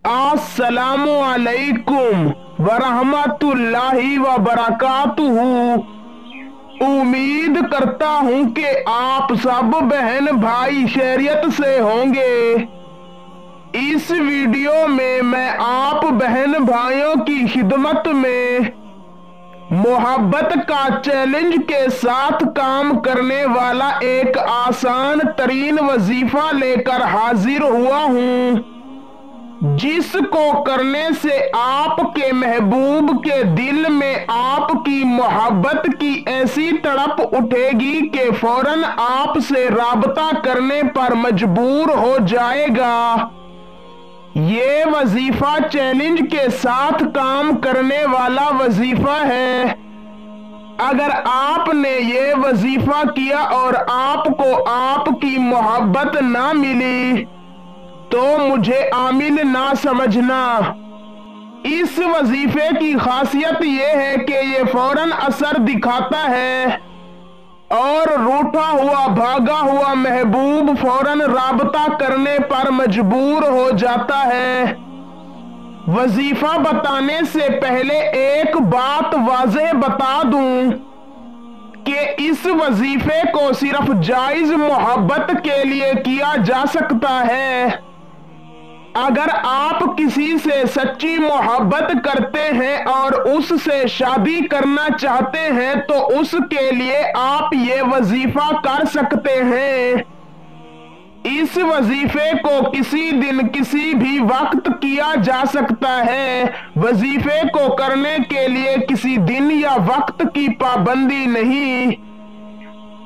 अस्सलामु अलैकुम वरहमतुल्लाहि वबरकातुहू। उम्मीद करता हूँ कि आप सब बहन भाई खैरियत से होंगे। इस वीडियो में मैं आप बहन भाइयों की खिदमत में मोहब्बत का चैलेंज के साथ काम करने वाला एक आसान तरीन वजीफा लेकर हाजिर हुआ हूँ, जिसको करने से आपके महबूब के दिल में आपकी मोहब्बत की ऐसी तड़प उठेगी कि फौरन आपसे राबता करने पर मजबूर हो जाएगा। ये वजीफा चैलेंज के साथ काम करने वाला वजीफा है। अगर आपने ये वजीफा किया और आपको आपकी मोहब्बत ना मिली तो मुझे आमिल ना समझना। इस वजीफे की खासियत ये है कि ये फौरन असर दिखाता है और रूठा हुआ भागा हुआ महबूब फौरन राबता करने पर मजबूर हो जाता है। वजीफा बताने से पहले एक बात वाज़ेह बता दूं कि इस वजीफे को सिर्फ जायज मोहब्बत के लिए किया जा सकता है। अगर आप किसी से सच्ची मोहब्बत करते हैं और उससे शादी करना चाहते हैं तो उसके लिए आप ये वजीफा कर सकते हैं। इस वजीफे को किसी दिन किसी भी वक्त किया जा सकता है। वजीफे को करने के लिए किसी दिन या वक्त की पाबंदी नहीं।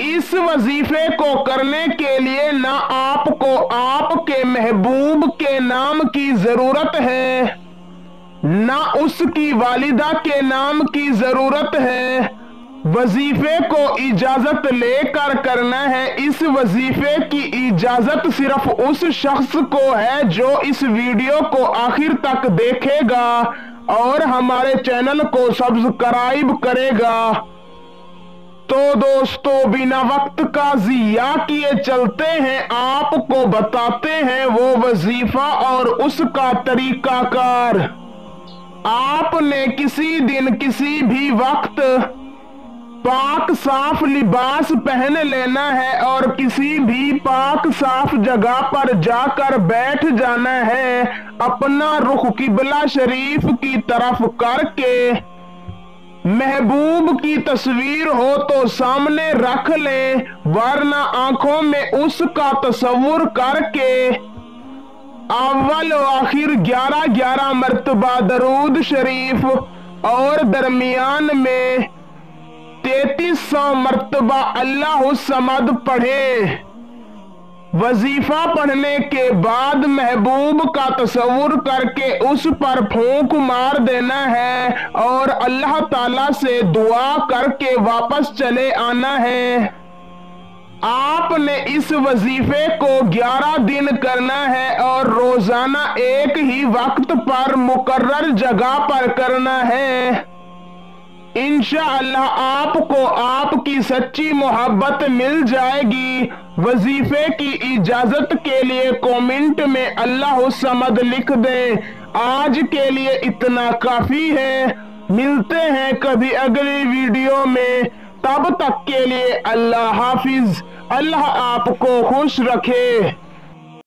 इस वजीफे को करने के लिए ना आपको आपके महबूब के नाम की जरूरत है, ना उसकी वालिदा के नाम की जरूरत है। वजीफे को इजाजत लेकर करना है। इस वजीफे की इजाजत सिर्फ उस शख्स को है जो इस वीडियो को आखिर तक देखेगा और हमारे चैनल को सब्सक्राइब करेगा। तो दोस्तों, बिना वक्त का जिया किए चलते हैं, आपको बताते हैं वो वजीफा और उसका तरीकाकार। आपने किसी दिन किसी भी वक्त पाक साफ लिबास पहन लेना है और किसी भी पाक साफ जगह पर जाकर बैठ जाना है। अपना रुख किबला शरीफ की तरफ करके महबूब की तस्वीर हो तो सामने रख लें, वरना आंखों में उसका तस्वुर करके अव्वल आखिर 11-11 मर्तबा दरूद शरीफ और दरमियान में 3300 मर्तबा अल्लाहु समद पढ़े। वजीफा पढ़ने के बाद महबूब का तस्वुर करके उस पर फूंक मार देना है और अल्लाह ताला से दुआ करके वापस चले आना है। आपने इस वजीफे को 11 दिन करना है और रोजाना एक ही वक्त पर मुकर्रर जगह पर करना है। इंशाअल्लाह आपको आपकी सच्ची मोहब्बत मिल जाएगी। वजीफे की इजाजत के लिए कमेंट में अल्लाहु समद लिख दें। आज के लिए इतना काफी है। मिलते हैं कभी अगली वीडियो में। तब तक के लिए अल्लाह हाफिज। अल्लाह आपको खुश रखे।